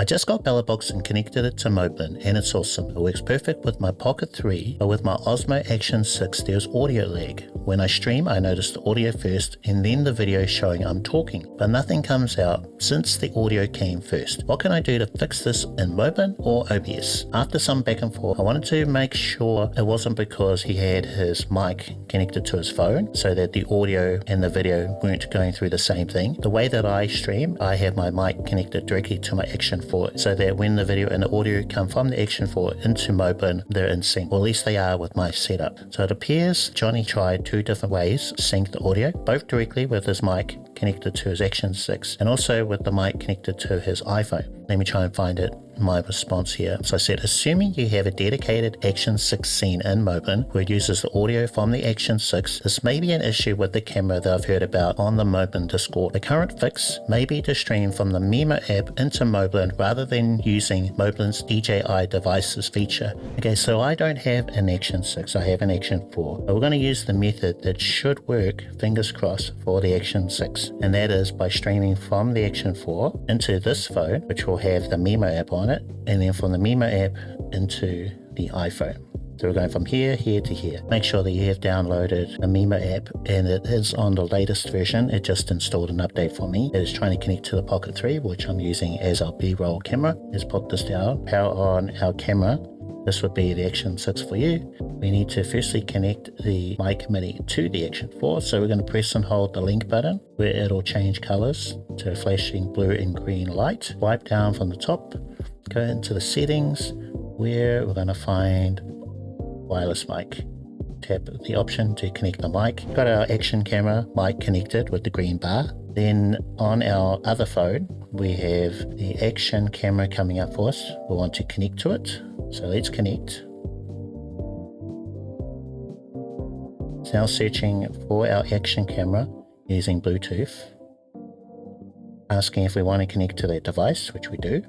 I just got Belabox and connected it to Moblin, and it's awesome. It works perfect with my Pocket 3, but with my Osmo Action 6 there's audio lag. When I stream I notice the audio first and then the video showing I'm talking, but nothing comes out since the audio came first. What can I do to fix this in Moblin or OBS? After some back and forth, I wanted to make sure it wasn't because he had his mic connected to his phone so that the audio and the video weren't going through the same thing. The way that I stream, I have my mic connected directly to my Action 4 so that when the video and the audio come from the Action 4 into Moblin, they're in sync, or at least they are with my setup. So it appears Johnny tried two different ways to sync the audio, both directly with his mic connected to his Action 6 and also with the mic connected to his iPhone. Let me try and find it. My response here. So I said, assuming you have a dedicated Action 6 scene in Moblin where it uses the audio from the Action 6, this may be an issue with the camera that I've heard about on the Moblin Discord. The current fix may be to stream from the Mimo app into Moblin rather than using Moblin's DJi devices feature. Okay, so I don't have an Action 6, I have an Action 4. But we're going to use the method that should work, fingers crossed, for the Action 6. And that is by streaming from the Action 4 into this phone, which will have the Mimo app on it, and then from the Mimo app into the iPhone. So we're going from here to here. Make sure that you have downloaded the Mimo app, and it is on the latest version. It just installed an update for me. It is trying to connect to the Pocket 3, which I'm using as our B-roll camera. Let's put this down, power on our camera. This would be the Action 6 for you. We need to firstly connect the mic MIDI to the Action 4. So we're going to press and hold the link button where it'll change colors to a flashing blue and green light. Swipe down from the top, go into the settings where we're going to find wireless mic. Tap the option to connect the mic. Got our Action camera mic connected with the green bar. Then on our other phone, we have the Action camera coming up for us. We want to connect to it. So let's connect. It's now searching for our Action camera using Bluetooth, asking if we want to connect to that device, which we do.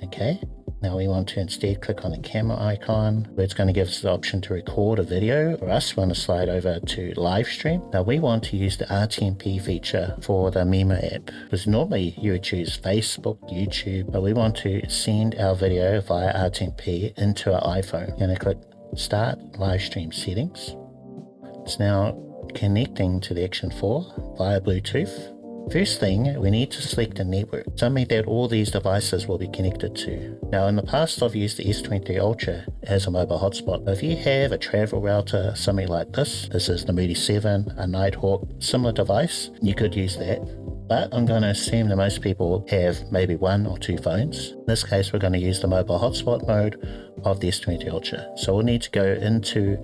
Okay, now we want to instead click on the camera icon where it's going to give us the option to record a video. For us, we want to slide over to live stream. Now we want to use the RTMP feature for the Mimo app, because normally you would choose Facebook, YouTube, but we want to send our video via RTMP into our iPhone. You're going to click Start Live Stream Settings. It's now connecting to the Action 4 via Bluetooth. First thing, we need to select a network, something that all these devices will be connected to. Now in the past I've used the S23 Ultra as a mobile hotspot. If you have a travel router, something like this is the Moody 7, a Nighthawk, similar device, you could use that. But I'm going to assume that most people have maybe one or two phones. In this case we're going to use the mobile hotspot mode of the S23 Ultra. So we'll need to go into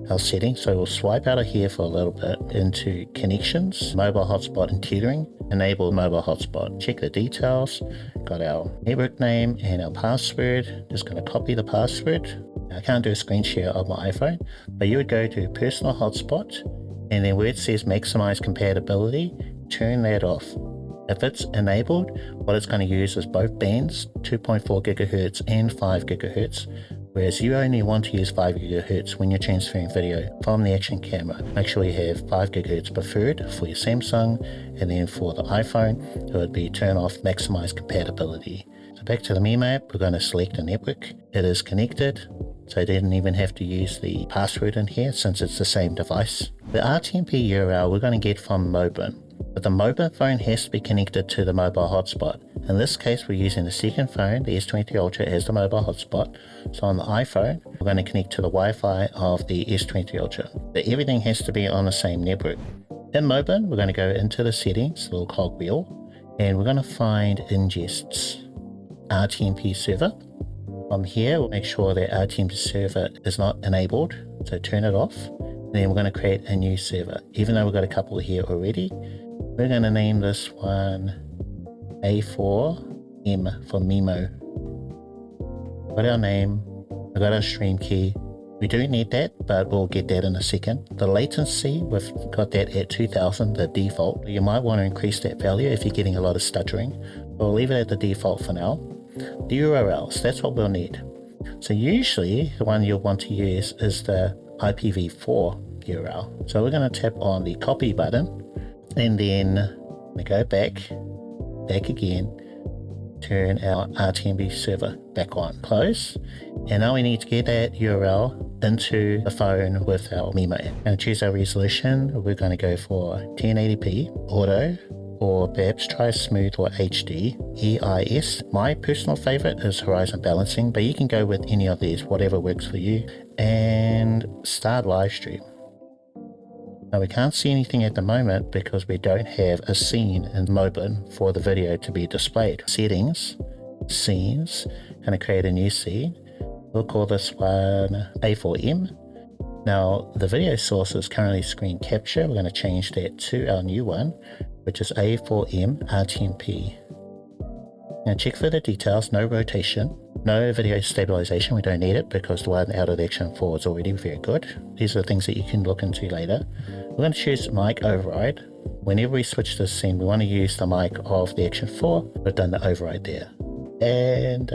our settings. So we'll swipe out of here for a little bit into connections, mobile hotspot and tethering, enable mobile hotspot. Check the details, got our network name and our password. Just going to copy the password. Now, I can't do a screen share of my iPhone, but you would go to personal hotspot and then where it says maximize compatibility, turn that off. If it's enabled, what it's going to use is both bands, 2.4 GHz and 5 GHz, whereas you only want to use 5 GHz when you're transferring video from the Action camera. Make sure you have 5 GHz preferred for your Samsung, and then for the iPhone, it would be turn off maximize compatibility. So back to the Mimo app, we're going to select a network. It is connected, so I didn't even have to use the password in here since it's the same device. The RTMP URL we're going to get from Moblin, but the Moblin phone has to be connected to the mobile hotspot. In this case, we're using the second phone, the S23 Ultra, as the mobile hotspot. So on the iPhone, we're going to connect to the Wi-Fi of the S23 Ultra. But everything has to be on the same network. In Moblin, we're going to go into the settings, the little cogwheel, and we're going to find ingests, RTMP server. From here, we'll make sure that RTMP server is not enabled, so turn it off. And then we're going to create a new server. Even though we've got a couple here already, we're going to name this one A4M for Mimo. Got our name, we got our stream key. We do need that, but we'll get that in a second. The latency, we've got that at 2000, the default. You might want to increase that value if you're getting a lot of stuttering. We'll leave it at the default for now. The URLs, that's what we'll need. So usually the one you'll want to use is the IPv4 URL. So we're going to tap on the copy button, and then we go back again, turn our RTMP server back on. Close. And now we need to get that URL into the phone with our Mimo app. And choose our resolution. We're going to go for 1080p, auto, or perhaps try smooth or HD, EIS. My personal favorite is horizon balancing, but you can go with any of these, whatever works for you. And start live stream. Now we can't see anything at the moment because we don't have a scene in Moblin for the video to be displayed. Settings, scenes, going to create a new scene. We'll call this one A4M. Now the video source is currently screen capture. We're going to change that to our new one, which is A4M RTMP. Now check for the details, no rotation, no video stabilization, we don't need it because the one out of the Action 4 is already very good. These are the things that you can look into later. We're going to choose mic override. Whenever we switch this scene, we want to use the mic of the Action 4. We've done the override there. And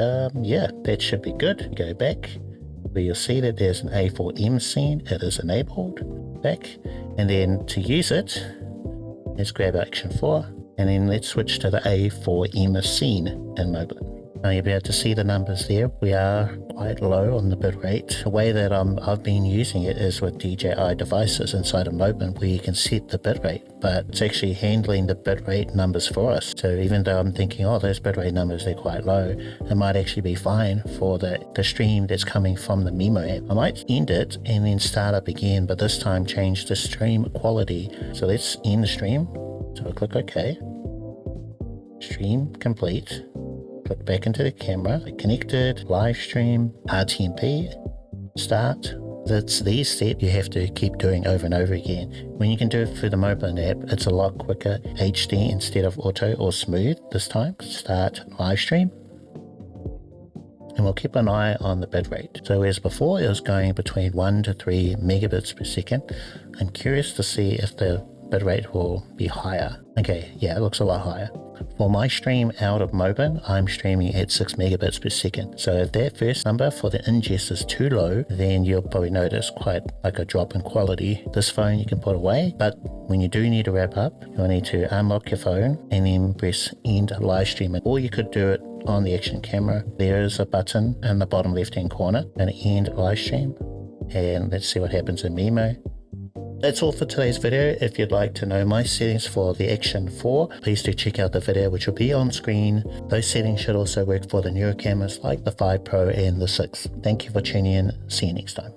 yeah, that should be good. Go back, where you'll see that there's an A4M scene. It is enabled. Back. And then to use it, let's grab our Action 4. And then let's switch to the A4M scene in Moblin. Now you'll be able to see the numbers there. We are quite low on the bitrate. The way that I've been using it is with DJi devices inside of Moblin where you can set the bitrate, but it's actually handling the bitrate numbers for us. So even though I'm thinking, oh, those bitrate numbers, they're quite low, it might actually be fine for the stream that's coming from the Mimo app. I might end it and then start up again, but this time change the stream quality. So let's end the stream. So I'll click OK. Stream complete. Click back into the camera. Connected, live stream, RTMP, start. That's these steps you have to keep doing over and over again. When you can do it through the Moblin app, it's a lot quicker. HD instead of auto or smooth this time. Start live stream. And we'll keep an eye on the bitrate. So as before, it was going between 1 to 3 megabits per second. I'm curious to see if the bitrate will be higher. Okay, yeah, it looks a lot higher. For my stream out of Moblin, I'm streaming at 6 megabits per second. So if that first number for the ingest is too low, then you'll probably notice quite like a drop in quality. This phone you can put away, but when you do need to wrap up, you'll need to unlock your phone and then press end live stream. Or you could do it on the Action camera. There is a button in the bottom left hand corner and end live stream. And let's see what happens in Mimo. That's all for today's video. If you'd like to know my settings for the Action 4, please do check out the video which will be on screen. Those settings should also work for the newer cameras like the 5 Pro and the 6. Thank you for tuning in. See you next time.